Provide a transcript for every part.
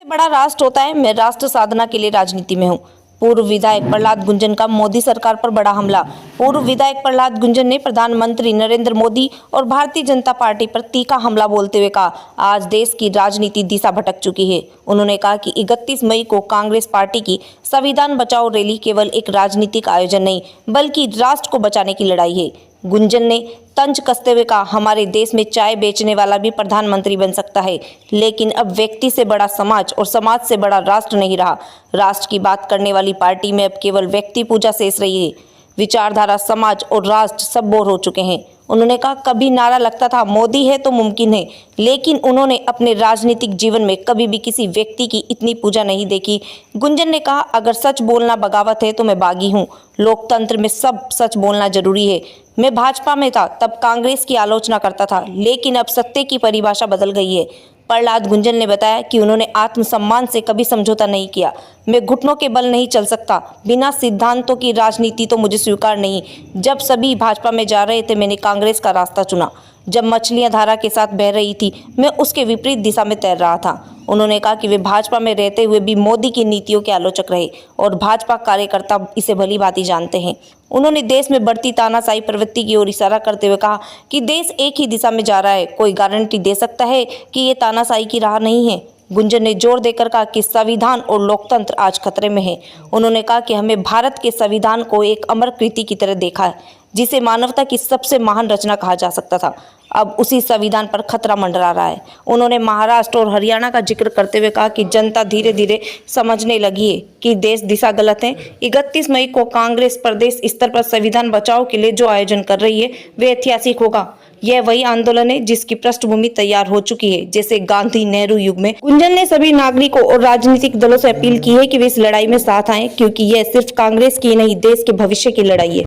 बड़ा राष्ट्र होता है। मैं राष्ट्र साधना के लिए राजनीति में हूँ। पूर्व विधायक प्रहलाद गुंजन का मोदी सरकार पर बड़ा हमला। पूर्व विधायक प्रहलाद गुंजन ने प्रधानमंत्री नरेंद्र मोदी और भारतीय जनता पार्टी पर तीखा हमला बोलते हुए कहा, आज देश की राजनीति दिशा भटक चुकी है। उन्होंने कहा कि 31 मई को कांग्रेस पार्टी की संविधान बचाओ रैली केवल एक राजनीतिक आयोजन नहीं बल्कि राष्ट्र को बचाने की लड़ाई है। गुंजन ने तंज कसते हुए कहा, हमारे देश में चाय बेचने वाला भी प्रधानमंत्री बन सकता है, लेकिन अब व्यक्ति से बड़ा समाज और समाज से बड़ा राष्ट्र नहीं रहा। राष्ट्र की बात करने वाली पार्टी में अब केवल व्यक्ति पूजा शेष रही है। विचारधारा, समाज और राष्ट्र सब बोर हो चुके हैं। उन्होंने कहा, कभी नारा लगता था मोदी है तो मुमकिन है, लेकिन उन्होंने अपने राजनीतिक जीवन में कभी भी किसी व्यक्ति की इतनी पूजा नहीं देखी। गुंजन ने कहा, अगर सच बोलना बगावत है तो मैं बागी हूँ। लोकतंत्र में सब सच बोलना जरूरी है। मैं भाजपा में था तब कांग्रेस की आलोचना करता था, लेकिन अब सत्य की परिभाषा बदल गई है। प्रहलाद गुंजन ने बताया कि उन्होंने आत्मसम्मान से कभी समझौता नहीं किया। मैं घुटनों के बल नहीं चल सकता। बिना सिद्धांतों की राजनीति तो मुझे स्वीकार नहीं। जब सभी भाजपा में जा रहे थे, मैंने कांग्रेस का रास्ता चुना। जब मछलियां धारा के साथ बह रही थी, मैं उसके विपरीत दिशा में तैर रहा था। उन्होंने कहा कि वे भाजपा में रहते हुए भी मोदी की नीतियों के आलोचक रहे और भाजपा कार्यकर्ता इसे भली भांति जानते हैं। उन्होंने देश में बढ़ती तानाशाही प्रवृत्ति की ओर इशारा करते हुए कहा कि देश एक ही दिशा में जा रहा है। कोई गारंटी दे सकता है कि ये तानाशाही की राह नहीं है? गुंजन ने जोर देकर कहा कि संविधान और लोकतंत्र आज खतरे में है। उन्होंने कहा कि हमें भारत के संविधान को एक अमर कृति की तरह देखा है, जिसे मानवता की सबसे महान रचना कहा जा सकता था। अब उसी संविधान पर खतरा मंडरा रहा है। उन्होंने महाराष्ट्र और हरियाणा का जिक्र करते हुए कहा कि जनता धीरे धीरे समझने लगी है कि देश दिशा गलत है। 31 मई को कांग्रेस प्रदेश स्तर पर संविधान बचाओ के लिए जो आयोजन कर रही है वे ऐतिहासिक होगा। यह वही आंदोलन है जिसकी पृष्ठभूमि तैयार हो चुकी है, जैसे गांधी नेहरू युग में। गुंजन ने सभी नागरिकों और राजनीतिक दलों से अपील की है कि वे इस लड़ाई में साथ आएं, क्योंकि यह सिर्फ कांग्रेस की नहीं, देश के भविष्य की लड़ाई है।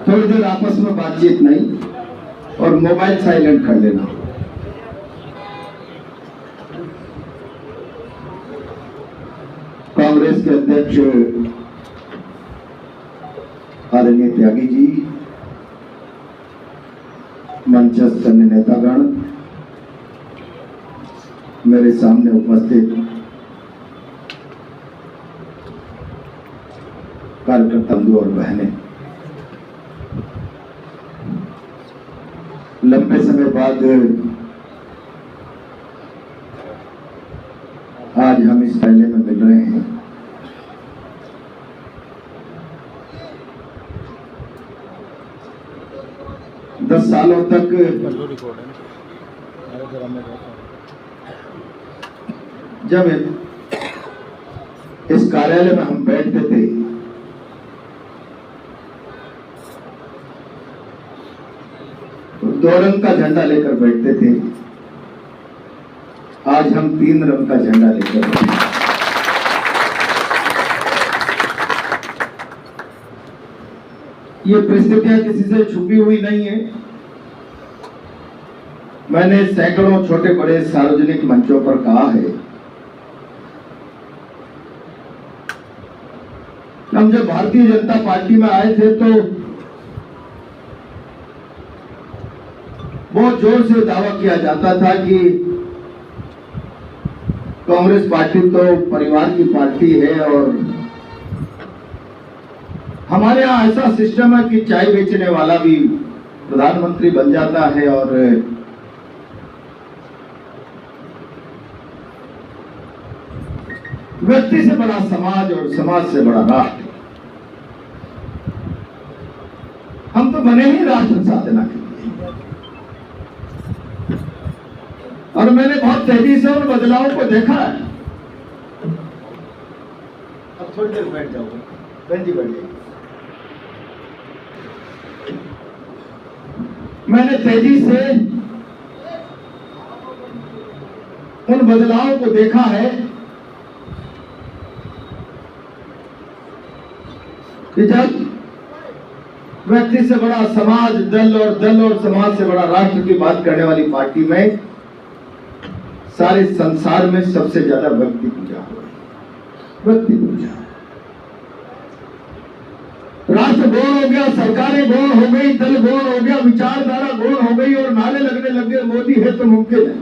थोड़ी देर आपस में बातचीत नहीं और मोबाइल साइलेंट कर लेना। कांग्रेस के अध्यक्ष आदरणीय त्यागी जी, मंचस्थ अन्य नेतागण, मेरे सामने उपस्थित कार्यकर्ता बंधु और बहनें, लंबे समय बाद आज हम इस मेले में मिल रहे हैं। दस सालों तक जब इस कार्यालय में हम बैठते थे, दो रंग का झंडा लेकर बैठते थे। आज हम 3 रंग का झंडा लेकर बैठे हैं। ये परिस्थितियां किसी से छुपी हुई नहीं है। मैंने सैकड़ों छोटे बड़े सार्वजनिक मंचों पर कहा है, हम जब भारतीय जनता पार्टी में आए थे तो बहुत जोर से दावा किया जाता था कि कांग्रेस पार्टी तो परिवार की पार्टी है और हमारे यहाँ ऐसा सिस्टम है कि चाय बेचने वाला भी प्रधानमंत्री बन जाता है और व्यक्ति से बड़ा समाज और समाज से बड़ा राष्ट्र। हम तो बने ही राष्ट्र साधना के लिए, और मैंने बहुत तेजी से उन बदलावों को देखा है। अब थोड़ी देर बैठ जाओगे, बैठ जाइए। मैंने तेजी से उन बदलावों को देखा है कि जब व्यक्ति से बड़ा समाज, दल और समाज से बड़ा राष्ट्र की बात करने वाली पार्टी में सारे संसार में सबसे ज्यादा व्यक्ति पूजा हो रही। व्यक्ति पूजा, राष्ट्र गौण हो गया, सरकारें गौण हो गई, दल गौण हो गया, विचारधारा गौण हो गई और नारे लगने लगे मोदी है तो मुमकिन है।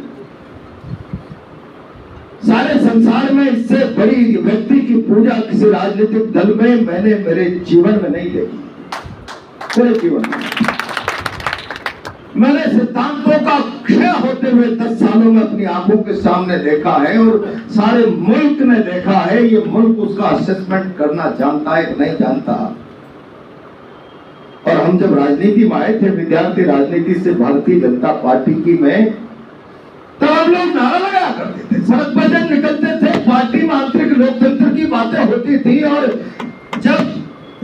सारे संसार में इससे बड़ी व्यक्ति की पूजा किसी राजनीतिक दल में मैंने मेरे जीवन में नहीं देखी। पूरे जीवन में मैंने सिद्धांतों का क्षय होते हुए 10 सालों में अपनी आंखों के सामने देखा है और सारे मुल्क ने देखा है। ये मुल्क उसका असेसमेंट करना जानता है कि नहीं जानता। और हम जब राजनीति में आए थे, विद्यार्थी राजनीति से भारतीय जनता पार्टी की में, तब हम लोग नारा लगाया करते थे, सड़क पर जब निकलते थे, पार्टी में आंतरिक लोकतंत्र की बातें होती थी और जब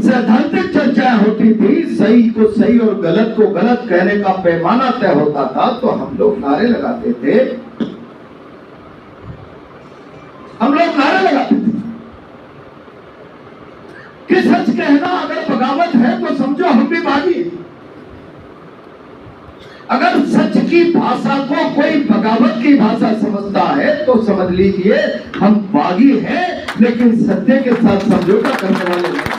सैद्धांतिक चर्चाएं होती थी, सही को सही और गलत को गलत कहने का पैमाना तय होता था, तो हम लोग नारे लगाते थे। हम लोग नारे लगाते थे कि सच कहना अगर बगावत है तो समझो हम भी बागी हैं। अगर सच की भाषा को कोई बगावत की भाषा समझता है तो समझ लीजिए हम बागी हैं, लेकिन सत्य के साथ समझौता करने वाले नहीं।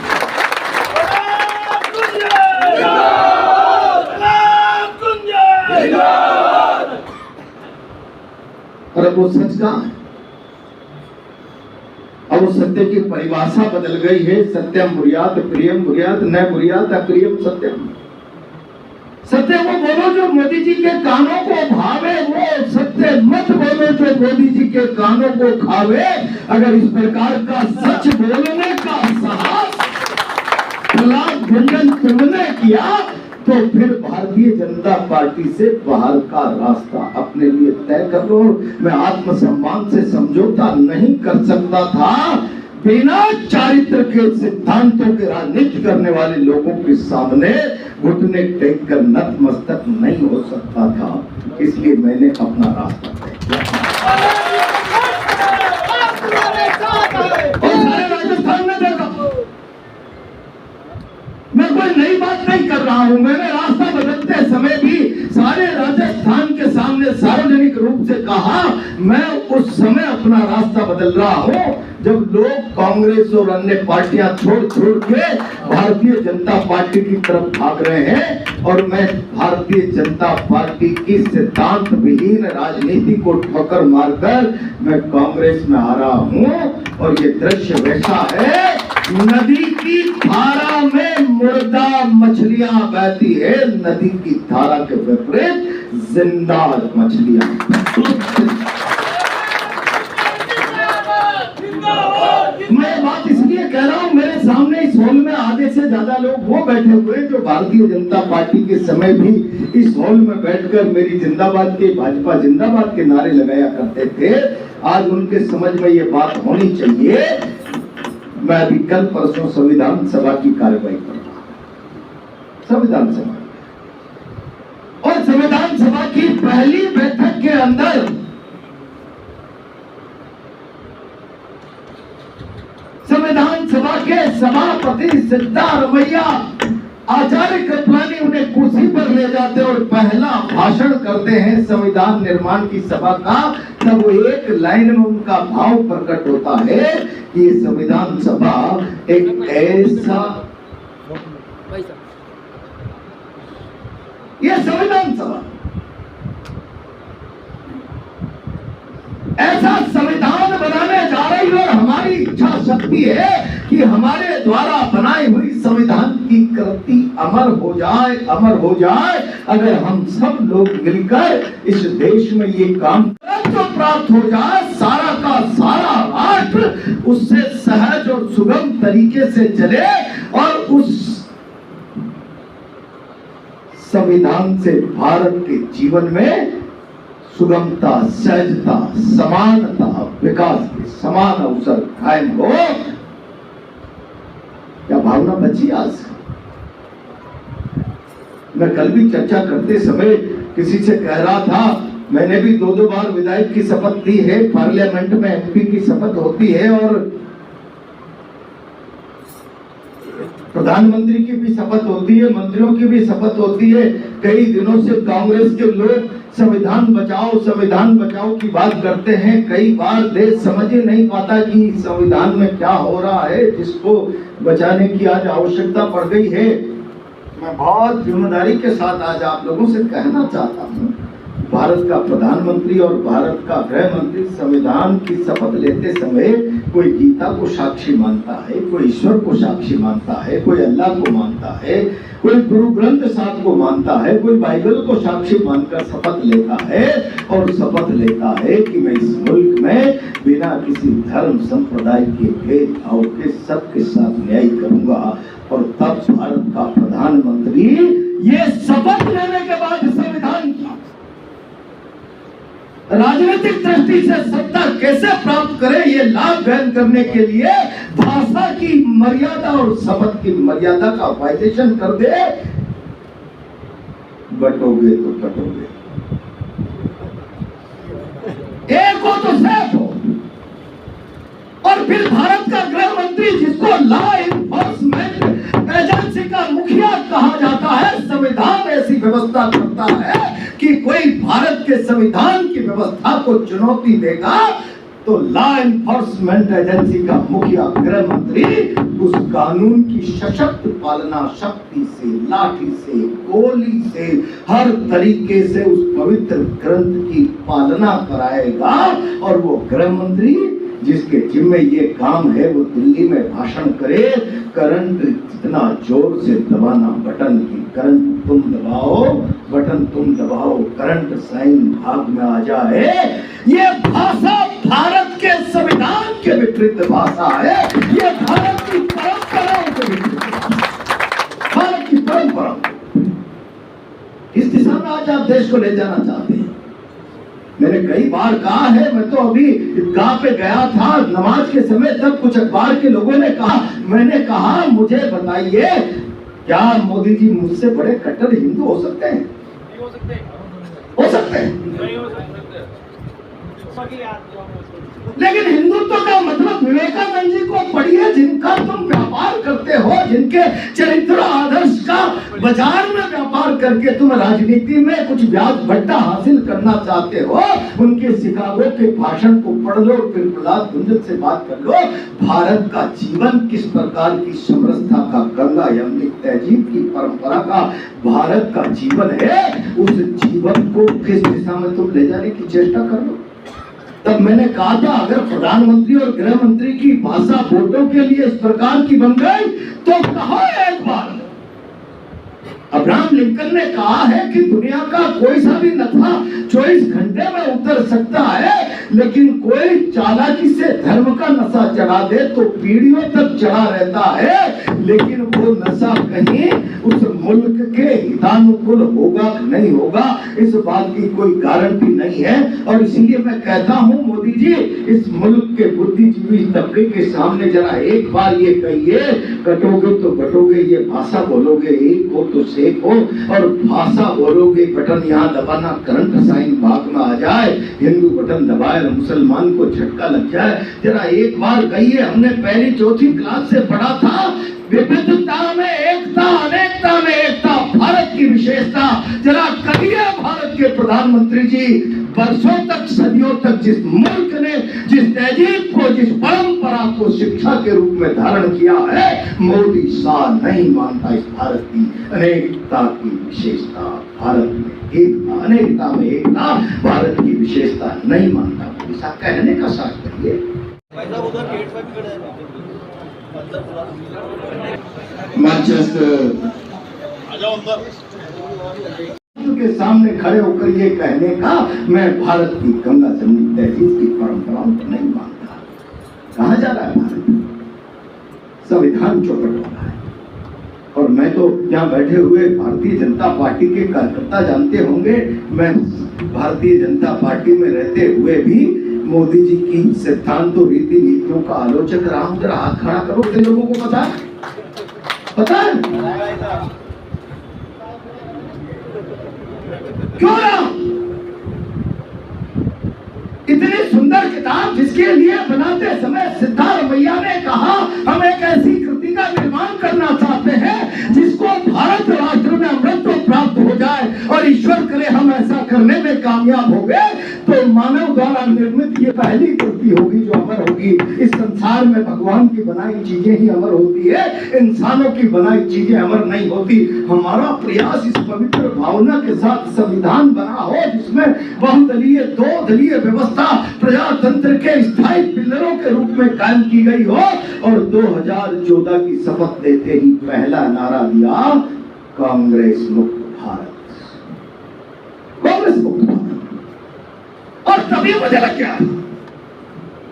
और अब वो सच कहां है? अब वो सत्य की परिभाषा बदल गई है। सत्यम मुर्यात प्रियम मुर्यात, न मुर्यात अप्रियम सत्यम। सत्य वो बोलो जो मोदी जी के कानों को भावे, वो सत्य मत बोलो जो मोदी जी के कानों को खावे। अगर इस प्रकार का सच बोलने का साहस प्रहलाद गुंजन तुमने किया तो फिर भारतीय जनता पार्टी से बाहर का रास्ता अपने लिए तय कर लो। मैं आत्मसम्मान से समझौता नहीं कर सकता था। बिना चारित्र के सिद्धांतों के राजनीति करने वाले लोगों के सामने घुटने टेक कर नतमस्तक नहीं हो सकता था। इसलिए मैंने अपना रास्ता तय किया और सारे राजस्थान में देखा। मैं कोई नई बात नहीं कर रहा हूं। मैंने रास्ता बदलते समय भी सारे राजस्थान के सामने सार्वजनिक रूप से कहा, मैं उस समय अपना रास्ता बदल रहा हूं जब लोग कांग्रेस और अन्य पार्टियां छोड़ के भारतीय जनता पार्टी की तरफ भाग रहे हैं और मैं भारतीय जनता पार्टी की सिद्धांत विहीन राजनीति को ठोकर मारकर मैं कांग्रेस में आ रहा हूं। और ये दृश्य वैसा है, नदी की धारा में मुर्दा मछलियां बहती है, नदी की धारा के विपरीत जिंदा मछलियां। मैं बात इसलिए कह रहा हूं, मेरे सामने इस हॉल में आधे से ज्यादा लोग वो बैठे हुए जो भारतीय जनता पार्टी के समय भी इस हॉल में बैठकर मेरी जिंदाबाद के, भाजपा जिंदाबाद के नारे लगाया करते थे। आज उनके समझ में ये बात होनी चाहिए। मैं अभी कल परसों संविधान सभा की कार्यवाही कर रहा हूं, संविधान सभा, और संविधान सभा की पहली बैठक के अंदर संविधान सभा के सभापति सिद्धारमैया आचार्य कृपलानी उन्हें कुर्सी पर ले जाते और पहला भाषण करते हैं संविधान निर्माण की सभा का। तब वो एक लाइन में उनका भाव प्रकट होता है कि ये संविधान सभा एक ऐसा, ये संविधान सभा ऐसा संविधान बनाने जा रही है और हमारी इच्छा शक्ति है कि हमारे द्वारा बनाई हुई संविधान की कृति अमर हो जाए, अमर हो जाए। अगर हम सब लोग मिलकर इस देश में ये काम तो प्राप्त हो जाए, सारा का सारा राष्ट्र उससे सहज और सुगम तरीके से चले और उस संविधान से भारत के जीवन में सुगमता, सहजता, समानता, विकास के समान अवसर कायम हो। क्या भावना बची आज? मैं कल भी चर्चा करते समय किसी से कह रहा था, मैंने भी 2-2 बार विधायक की शपथ ली है, पार्लियामेंट में एमपी की शपथ होती है और प्रधानमंत्री की भी शपथ होती है, मंत्रियों की भी शपथ होती है। कई दिनों से कांग्रेस के लोग संविधान बचाओ की बात करते हैं। कई बार देश समझ ही नहीं पाता कि संविधान में क्या हो रहा है, जिसको बचाने की आज आवश्यकता पड़ गई है। मैं बहुत जिम्मेदारी के साथ आज आप लोगों से कहना चाहता हूँ, भारत का प्रधानमंत्री और भारत का गृह मंत्री संविधान की शपथ लेते समय कोई गीता को साक्षी मानता है, कोई ईश्वर को साक्षी मानता है, कोई अल्लाह को मानता है, कोई गुरु ग्रंथ साहब को मानता है, कोई बाइबल को साक्षी मानकर शपथ लेता है और शपथ लेता है कि मैं इस मुल्क में बिना किसी धर्म संप्रदाय के भेदभाव के सबके साथ न्याय करूंगा। और तब भारत का प्रधानमंत्री ये शपथ लेने के बाद संविधान का राजनीतिक दृष्टि से सत्ता कैसे प्राप्त करे, ये लाभ ग्रहण करने के लिए भाषा की मर्यादा और शपथ की मर्यादा का वायलेशन कर दे। बटोगे तो कटोगे, एक हो तो सेफ हो। और फिर भारत का गृह मंत्री जिसको लॉ इन्फोर्समेंट एजेंसी का मुखिया कहा जाता है, संविधान ऐसी व्यवस्था करता है कि कोई भारत के संविधान की व्यवस्था को चुनौती देगा तो लॉ इन्फोर्समेंट एजेंसी का मुखिया गृह मंत्री उस कानून की सशक्त पालना शक्ति से, लाठी से, गोली से, हर तरीके से उस पवित्र ग्रंथ की पालना कराएगा। और वो गृह मंत्री जिसके जिम्मे ये काम है वो दिल्ली में भाषण करे, करंट जितना जोर से दबाना बटन की, करंट तुम दबाओ, बटन तुम दबाओ, करंट साइन भाग में आ जाए। ये भाषा भारत के संविधान के विपरीत भाषा है, ये भारत की परंपराओं के विपरीत, भारत की परंपरा। इस दिशा में आज आप देश को ले जाना चाहते हैं। मैंने कई बार कहा है, मैं तो अभी ईदगाह पे गया था नमाज के समय, तब कुछ अखबार के लोगों ने कहा, मैंने कहा मुझे बताइए क्या मोदी जी मुझसे बड़े कट्टर हिंदू हो सकते हैं? हो सकते हैं। लेकिन हिंदुत्व का मतलब विवेकानंद जी को पढ़िए, जिनका तुम व्यापार करते हो, जिनके चरित्र आदर्श का बाजार में व्यापार करके तुम राजनीति में कुछ ब्याज भट्टा हासिल करना चाहते हो, उनके शिकागो के भाषण को पढ़ लो, फिर प्रहलाद गुंजन से बात कर लो। भारत का जीवन किस प्रकार की समरसता का, गंगा यमुना तहजीब की परंपरा का भारत का जीवन है, उस जीवन को किस दिशा में तुम ले जाने की चेष्टा कर लो। तब मैंने कहा था अगर प्रधानमंत्री और गृह मंत्री की भाषा वोटों के लिए इस प्रकार की बन गई तो कहो एक बार। अब्राहम लिंकन ने कहा है कि दुनिया का कोई सा भी नथा 24 घंटे में उतर सकता है, लेकिन कोई चालाकी से धर्म का नशा चढ़ा दे तो पीढ़ियों तक चढ़ा रहता है, लेकिन वो नशा कहीं उस मुल्क के हितानुकूल होगा कि नहीं होगा, इस बात की कोई गारंटी नहीं है। और इसीलिए मैं कहता हूं मोदी जी, इस मुल्क के बुद्धिजीवी तबके के सामने जरा एक बार ये कहिए, कटोगे तो बटोगे, ये भाषा बोलोगे एक हो तो सेफ हो, और भाषा बोलोगे बटन यहाँ दबाना, करंट साइन भाग में आ जाए, हिंदू बटन दबाए, मुसलमान को झटका लग जाए। जरा एक बार कहिए, हमने पहली चौथी क्लास से पढ़ा था, विविधता में एकता, अनेकता में एकता, भारत की विशेषता। जरा कहिए भारत के प्रधानमंत्री जी, वर्षों तक, सदियों तक जिस मुल्क ने जिस तहजीब को, जिस परंपरा को शिक्षा के रूप में धारण किया है, मोदी शाह नहीं मानता इस भारत की अनेकता की विशेषता। भारत में एकता, अनेकता में एकता, भारत की विशेषता नहीं मानता। मोदी साहब कहने का साथ करिए। के सामने खड़े होकर ये कहने का, मैं भारत की गंगा जमुनी तहजीब की परंपराओं को नहीं मानता। कहाँ जा रहा है भारत? संविधान चौपट हो रहा है। और मैं तो यहाँ बैठे हुए भारतीय जनता पार्टी के कार्यकर्ता जानते होंगे, मैं भारतीय जनता पार्टी में रहते हुए भी मोदी जी की सिद्धांतों, रीति नीतियों का आलोचक रहा हूं। जरा हाथ खड़ा करो, इन लोगों को पता है? क्यों ना? इतनी सुंदर किताब जिसके लिए बनाते समय सिद्धारमैया ने कहा हम एक ऐसी कृति का निर्माण करना चाहते हैं जिसको भारत राष्ट्र में अमृतत्व प्राप्त हो जाए, और ईश्वर करे हम ऐसा करने में कामयाब हो गए तो मानव द्वारा निर्मित ये पहली कृति होगी जो अमर होगी। इस संसार में भगवान की बनाई चीजें ही अमर होती है, इंसानों की बनाई चीजें अमर नहीं होती। हमारा प्रयास इस पवित्र भावना के साथ संविधान बना हो जिसमें बहुदलीय दो दलीय व्यवस्था प्रजातंत्र के स्थायी पिलरों के रूप में कायम की गई हो, और 2014 की शपथ लेते ही पहला नारा दिया, कांग्रेस मुक्त भारत, कांग्रेस मुक्त भारत। और तभी मुझे लग गया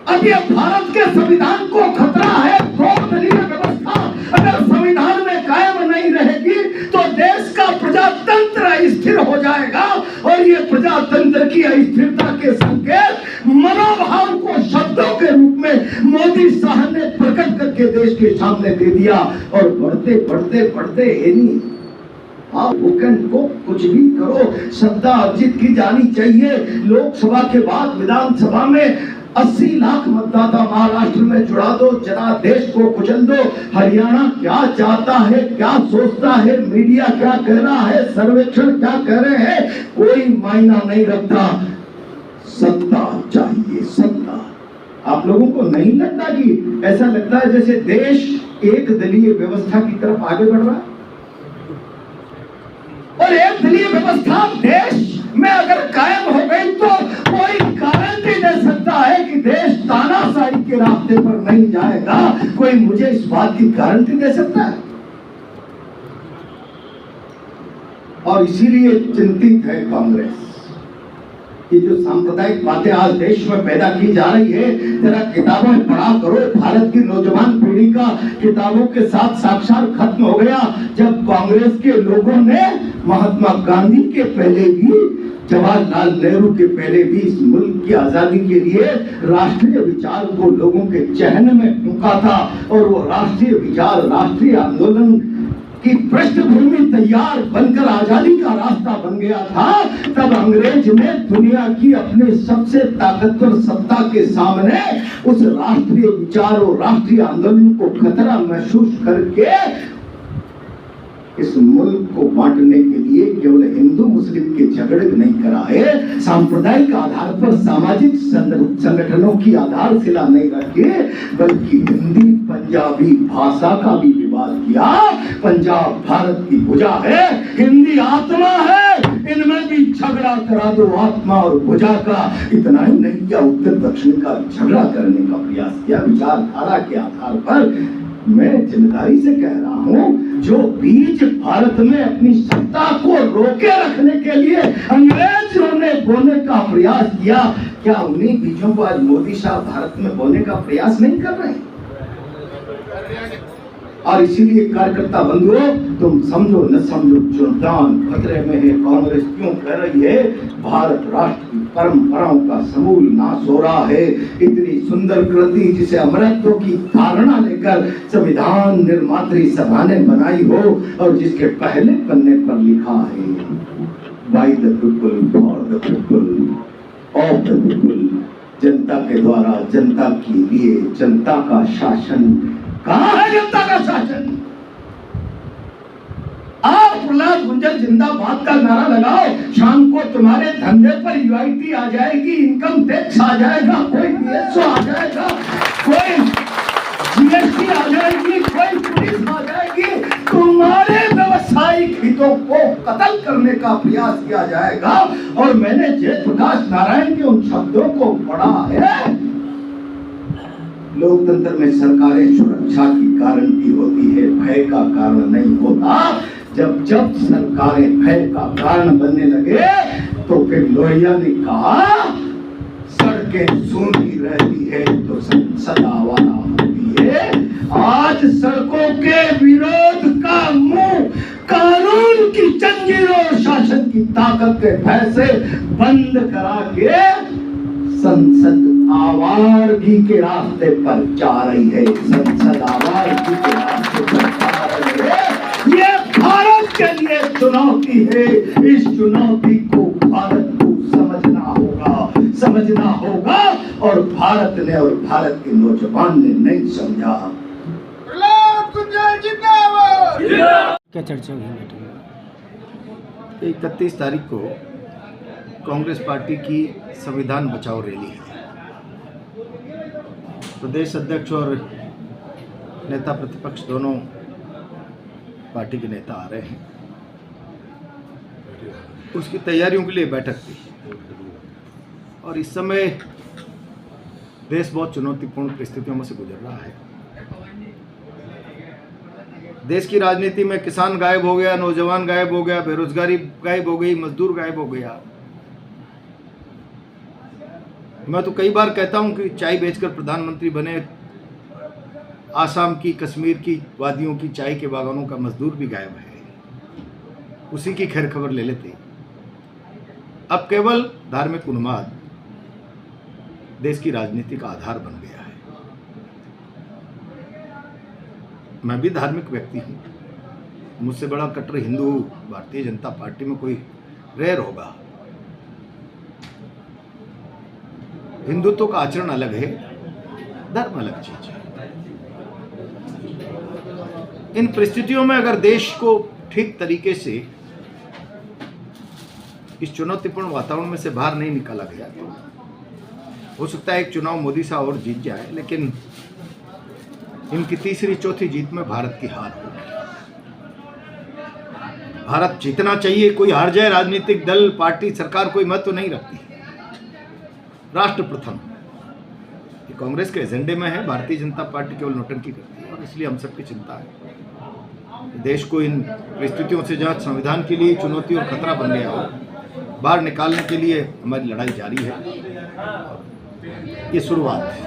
अब ये भारत के संविधान को खतरा है। दो दलीय व्यवस्था अगर संविधान में कायम नहीं रहेगी तो देश का प्रजातंत्र स्थिर हो जाएगा, और ये प्रजातंत्र की अस्थिरता के संकेत मनोभाव को शब्दों के रूप में मोदी साहब ने प्रकट करके देश के सामने दे दिया। और बढ़ते बढ़ते बढ़ते आप भूखंड को कुछ भी करो, सत्ता अर्जित की जानी चाहिए। लोकसभा के बाद विधानसभा में 80 लाख मतदाता महाराष्ट्र में जुड़ा दो, जनादेश को कुचल दो। हरियाणा क्या चाहता है, क्या सोचता है, मीडिया क्या कह रहा है, सर्वेक्षण क्या कह रहे हैं, कोई मायना नहीं रखता। सत्ता चाहिए, सत्ता। आप लोगों को नहीं लगता कि ऐसा लगता है जैसे देश एक दलीय व्यवस्था की तरफ आगे बढ़ रहा है? और एक दलीय व्यवस्था देश में अगर कायम हो गई तो कोई गारंटी दे सकता है कि देश तानाशाही के रास्ते पर नहीं जाएगा? कोई मुझे इस बात की गारंटी दे सकता है? और इसीलिए चिंतित है कांग्रेस। ये जो सांप्रदायिक बातें आज देश में पैदा की जा रही है, जरा किताबें पढ़ा करो। भारत की नौजवान पीढ़ी का किताबों के साथ साक्षात खत्म हो गया। जब कांग्रेस के लोगों ने महात्मा गांधी के पहले भी, जवाहरलाल नेहरू के पहले भी इस मुल्क की आजादी के लिए राष्ट्रीय विचार को लोगों के चेहरे में फूंका था, और वो राष्ट्रीय विचार, राष्ट्रीय आंदोलन की पृष्ठभूमि तैयार बनकर आजादी का रास्ता बन गया था, तब अंग्रेज ने दुनिया की अपने सबसे ताकतवर सत्ता के सामने उस राष्ट्रीय विचार और राष्ट्रीय आंदोलन को खतरा महसूस करके इस मुल्क को बांटने के लिए केवल हिंदू मुस्लिम के झगड़े नहीं कराए, सांप्रदायिक आधार पर सामाजिक संगठनों की आधारशिला नहीं रखी, बल्कि हिंदी पंजाबी भाषा का भी विवाद किया। पंजाब भारत की भुजा है, हिंदी आत्मा है, इनमें भी झगड़ा करा दो आत्मा और भुजा का। इतना ही नहीं किया, उत्तर दक्षिण का झगड़ा करने का प्रयास किया विचारधारा के आधार पर। मैं जिम्मेदारी से कह रहा हूं, जो बीज भारत में अपनी सत्ता को रोके रखने के लिए अंग्रेजों ने बोने का प्रयास किया, क्या उन्हीं बीजों को आज मोदी साहब भारत में बोने का प्रयास नहीं कर रहे? और इसीलिए कार्यकर्ता बंधुओं, तुम समझो न समझो, चुनाव खतरे में है। कांग्रेस क्यों कह रही है? भारत राष्ट्र की परंपराओं का समूल नाश हो रहा है। इतनी सुंदर कृति जिसे अमरत्व की धारणा लेकर संविधान निर्मात्री सभा ने बनाई हो, और जिसके पहले पन्ने पर लिखा है, by the people for the people of the people, जनता के द्वारा जनता के लिए जनता का शासन। कहाँ है जनता का शासन? आप प्रहलाद गुंजन जिंदाबाद का नारा लगाओ, शाम को तुम्हारे धंधे पर यूआईटी आ जाएगी, इनकम टैक्स आ जाएगा, कोई बीएसओ आ जाएगा, कोई जीएसटी आ जाएगी, कोई पुलिस आ जाएगी, तुम्हारे व्यवसायिक हितों को कत्ल करने का प्रयास किया जाएगा। और मैंने जयप्रकाश नारायण के उन शब्दों को पढ़ा है, लोकतंत्र में सरकारें सुरक्षा की गारंटी होती है, भय का कारण नहीं होता। जब जब सरकारें भय का कारण बनने लगे तो फिर लोहिया ने कहा, सड़कें सूनी रहती है तो संसद आवारा होती है। आज सड़कों के विरोध का मुंह कानून की जंजीरों और शासन की ताकत के भय से बंद करा के संसद आवारगी के रास्ते पर जा रही है। संसद आवारगी के रास्ते पर जा रही है। ये भारत के लिए चुनौती है। इस चुनौती को भारत को समझना होगा, और भारत ने और भारत के नौजवान ने नहीं समझा। क्या चर्चा हुई मीटिंग में? 31 तारीख को कांग्रेस पार्टी की संविधान बचाओ रैली है। प्रदेश अध्यक्ष और नेता प्रतिपक्ष दोनों पार्टी के नेता आ रहे हैं। उसकी तैयारियों के लिए बैठक थी और इस समय देश बहुत चुनौतीपूर्ण परिस्थितियों में से गुजर रहा है। देश की राजनीति में किसान गायब हो गया, नौजवान गायब हो गया, बेरोजगारी गायब हो गई, मजदूर गायब हो गया। मैं तो कई बार कहता हूं कि चाय बेचकर प्रधानमंत्री बने आसाम की, कश्मीर की वादियों की चाय के बागानों का मजदूर भी गायब है। उसी की खैर खबर ले लेते। अब केवल धार्मिक उन्माद देश की राजनीति का आधार बन गया है। मैं भी धार्मिक व्यक्ति हूं, मुझसे बड़ा कट्टर हिंदू भारतीय जनता पार्टी में कोई रेयर होगा। हिंदुत्व का आचरण अलग है, धर्म अलग चीज है। इन परिस्थितियों में अगर देश को ठीक तरीके से इस चुनौतीपूर्ण वातावरण में से बाहर नहीं निकाला गया तो हो सकता है एक चुनाव मोदी साहब और जीत जाए, लेकिन इनकी तीसरी चौथी जीत में भारत की हार होगी। भारत जीतना चाहिए, कोई हार जाए, राजनीतिक दल, पार्टी, सरकार कोई महत्व नहीं रखती। राष्ट्र प्रथम ये कांग्रेस के एजेंडे में है। भारतीय जनता पार्टी केवल नौटंकी करती है और इसलिए हम सबकी चिंता है देश को इन परिस्थितियों से जहां संविधान के लिए चुनौती और खतरा बन गया हो, बाहर निकालने के लिए हमारी लड़ाई जारी है। ये शुरुआत है।